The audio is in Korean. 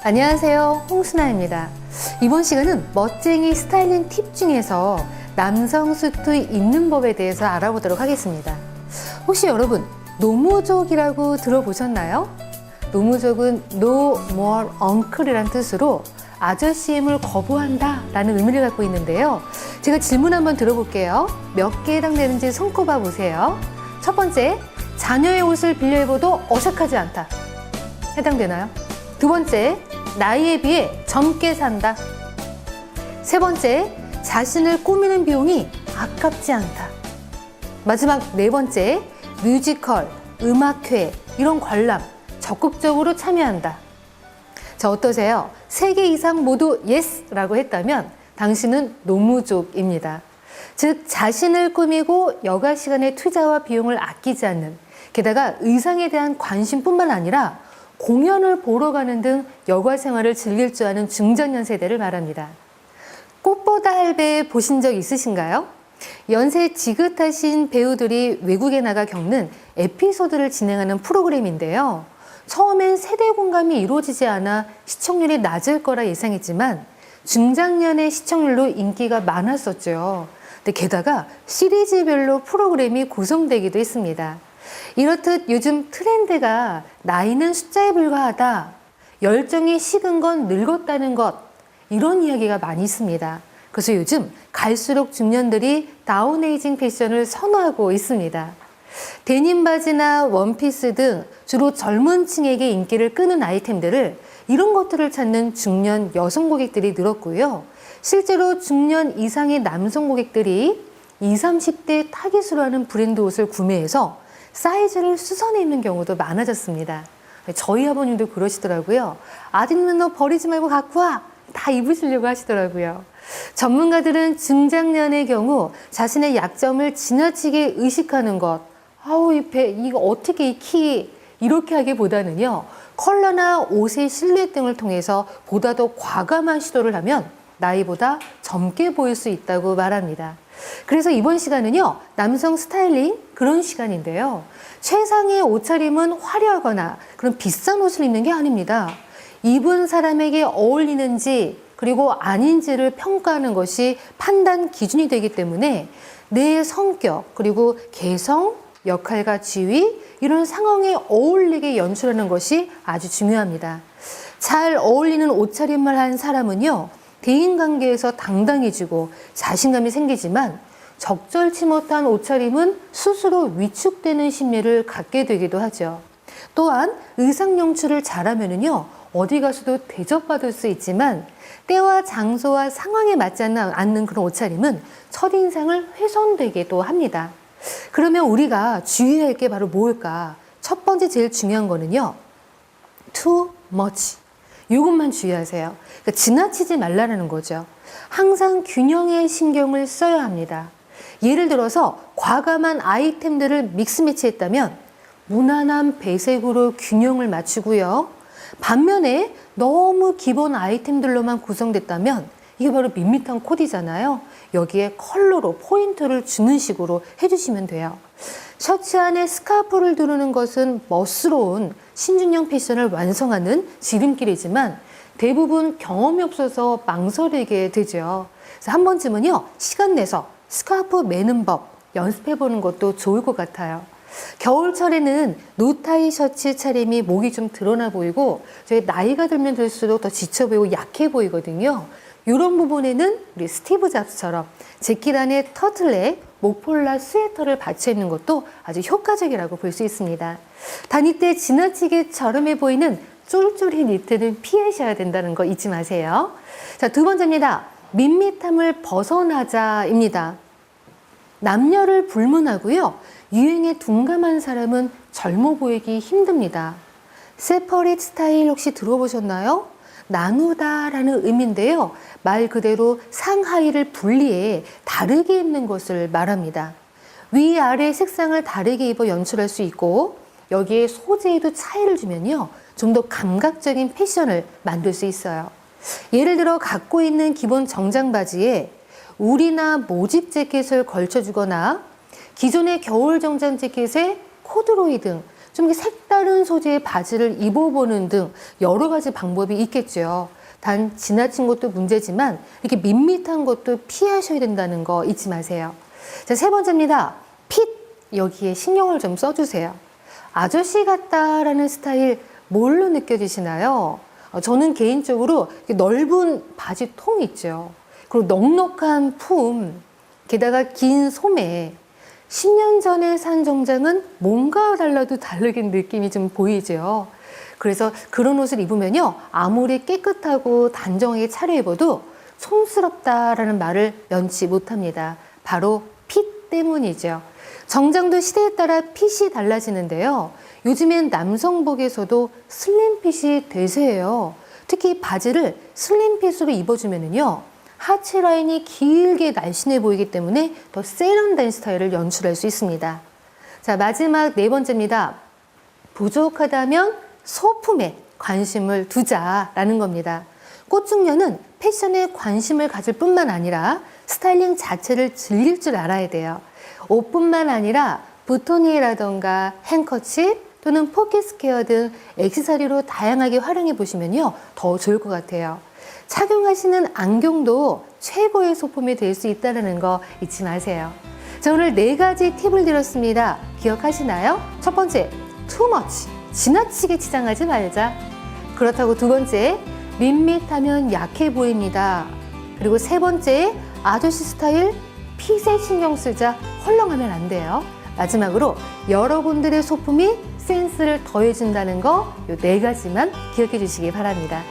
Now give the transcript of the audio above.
안녕하세요, 홍순아입니다. 이번 시간은 멋쟁이 스타일링 팁 중에서 남성 수트 입는 법에 대해서 알아보도록 하겠습니다. 혹시 여러분 노무족이라고 들어보셨나요? 노무족은 No More Uncle이란 뜻으로 아저씨임을 거부한다 라는 의미를 갖고 있는데요. 제가 질문 한번 들어볼게요. 몇 개 해당되는지 손꼽아 보세요. 첫 번째, 자녀의 옷을 빌려 입어도 어색하지 않다. 해당되나요? 두 번째, 나이에 비해 젊게 산다. 세 번째, 자신을 꾸미는 비용이 아깝지 않다. 마지막 네 번째, 뮤지컬, 음악회, 이런 관람 적극적으로 참여한다. 자, 어떠세요? 3개 이상 모두 예스라고 했다면 당신은 노무족입니다. 즉, 자신을 꾸미고 여가 시간의 투자와 비용을 아끼지 않는, 게다가 의상에 대한 관심뿐만 아니라 공연을 보러 가는 등 여가 생활을 즐길 줄 아는 중장년 세대를 말합니다. 꽃보다 할배 보신 적 있으신가요? 연세 지긋하신 배우들이 외국에 나가 겪는 에피소드를 진행하는 프로그램인데요. 처음엔 세대 공감이 이루어지지 않아 시청률이 낮을 거라 예상했지만 중장년의 시청률로 인기가 많았었죠. 근데 게다가 시리즈별로 프로그램이 구성되기도 했습니다. 이렇듯 요즘 트렌드가 나이는 숫자에 불과하다, 열정이 식은 건 늙었다는 것, 이런 이야기가 많이 있습니다. 그래서 요즘 갈수록 중년들이 다운에이징 패션을 선호하고 있습니다. 데님 바지나 원피스 등 주로 젊은 층에게 인기를 끄는 아이템들을, 이런 것들을 찾는 중년 여성 고객들이 늘었고요. 실제로 중년 이상의 남성 고객들이 20, 30대 타깃으로 하는 브랜드 옷을 구매해서 사이즈를 수선해 입는 경우도 많아졌습니다. 저희 아버님도 그러시더라고요. 아드님은 너 버리지 말고 갖고 와! 다 입으시려고 하시더라고요. 전문가들은 중장년의 경우 자신의 약점을 지나치게 의식하는 것, 아우, 이 배, 이거 어떻게 익히, 이렇게 하기보다는요, 컬러나 옷의 실루엣 등을 통해서 보다 더 과감한 시도를 하면 나이보다 젊게 보일 수 있다고 말합니다. 그래서 이번 시간은요, 남성 스타일링 그런 시간인데요. 최상의 옷차림은 화려하거나 그런 비싼 옷을 입는 게 아닙니다. 입은 사람에게 어울리는지 그리고 아닌지를 평가하는 것이 판단 기준이 되기 때문에 내 성격 그리고 개성, 역할과 지위, 이런 상황에 어울리게 연출하는 것이 아주 중요합니다. 잘 어울리는 옷차림을 한 사람은요, 대인관계에서 당당해지고 자신감이 생기지만 적절치 못한 옷차림은 스스로 위축되는 심리를 갖게 되기도 하죠. 또한 의상 연출을 잘하면은요, 어디 가서도 대접받을 수 있지만 때와 장소와 상황에 맞지 않는 그런 옷차림은 첫인상을 훼손되기도 합니다. 그러면 우리가 주의할 게 바로 뭘까? 첫 번째 제일 중요한 거는요, too much. 이것만 주의하세요. 그러니까 지나치지 말라는 거죠. 항상 균형에 신경을 써야 합니다. 예를 들어서 과감한 아이템들을 믹스매치했다면 무난한 배색으로 균형을 맞추고요. 반면에 너무 기본 아이템들로만 구성됐다면 이게 바로 밋밋한 코디잖아요. 여기에 컬러로 포인트를 주는 식으로 해주시면 돼요. 셔츠 안에 스카프를 두르는 것은 멋스러운 신중형 패션을 완성하는 지름길이지만 대부분 경험이 없어서 망설이게 되죠. 그래서 한 번쯤은요, 시간 내서 스카프 매는 법 연습해보는 것도 좋을 것 같아요. 겨울철에는 노타이 셔츠 차림이 목이 좀 드러나 보이고 저희 나이가 들면 들수록 더 지쳐 보이고 약해 보이거든요. 이런 부분에는 우리 스티브 잡스처럼 재킷 안에 터틀넥, 목폴라 스웨터를 받쳐 입는 것도 아주 효과적이라고 볼 수 있습니다. 다닐 때 지나치게 저렴해 보이는 쫄쫄이 니트는 피하셔야 된다는 거 잊지 마세요. 자, 두 번째입니다. 밋밋함을 벗어나자입니다. 남녀를 불문하고요, 유행에 둔감한 사람은 젊어 보이기 힘듭니다. 세퍼릿 스타일 혹시 들어보셨나요? 나누다라는 의미인데요. 말 그대로 상하이를 분리해 다르게 입는 것을 말합니다. 위아래 색상을 다르게 입어 연출할 수 있고 여기에 소재에도 차이를 주면요, 좀 더 감각적인 패션을 만들 수 있어요. 예를 들어 갖고 있는 기본 정장 바지에 울이나 모집 재킷을 걸쳐주거나 기존의 겨울 정장 재킷에 코드로이 등 좀 이렇게 색다른 소재의 바지를 입어보는 등 여러 가지 방법이 있겠죠. 단 지나친 것도 문제지만 이렇게 밋밋한 것도 피하셔야 된다는 거 잊지 마세요. 자, 세 번째입니다. 핏, 여기에 신경을 좀 써주세요. 아저씨 같다라는 스타일 뭘로 느껴지시나요? 저는 개인적으로 넓은 바지 통 있죠. 그리고 넉넉한 품, 게다가 긴 소매. 10년 전에 산 정장은 뭔가 달라도 다르게 느낌이 좀 보이죠. 그래서 그런 옷을 입으면요, 아무리 깨끗하고 단정하게 차려입어도 촌스럽다라는 말을 면치 못합니다. 바로 핏 때문이죠. 정장도 시대에 따라 핏이 달라지는데요. 요즘엔 남성복에서도 슬림핏이 대세예요. 특히 바지를 슬림핏으로 입어주면요, 하체 라인이 길게 날씬해 보이기 때문에 더 세련된 스타일을 연출할 수 있습니다. 자, 마지막 네 번째입니다. 부족하다면 소품에 관심을 두자라는 겁니다. 꽃중년은 패션에 관심을 가질 뿐만 아니라 스타일링 자체를 즐길 줄 알아야 돼요. 옷뿐만 아니라 부토니라던가 행커치 또는 포켓 스퀘어 등 액세서리로 다양하게 활용해 보시면요, 더 좋을 것 같아요. 착용하시는 안경도 최고의 소품이 될 수 있다는 거 잊지 마세요. 자, 오늘 4가지 팁을 드렸습니다. 기억하시나요? 첫 번째, too much, 지나치게 치장하지 말자. 그렇다고 두 번째, 밋밋하면 약해 보입니다. 그리고 세 번째, 아저씨 스타일, 핏에 신경 쓰자, 헐렁하면 안 돼요. 마지막으로 여러분들의 소품이 센스를 더해준다는 거, 이 4가지만 기억해 주시기 바랍니다.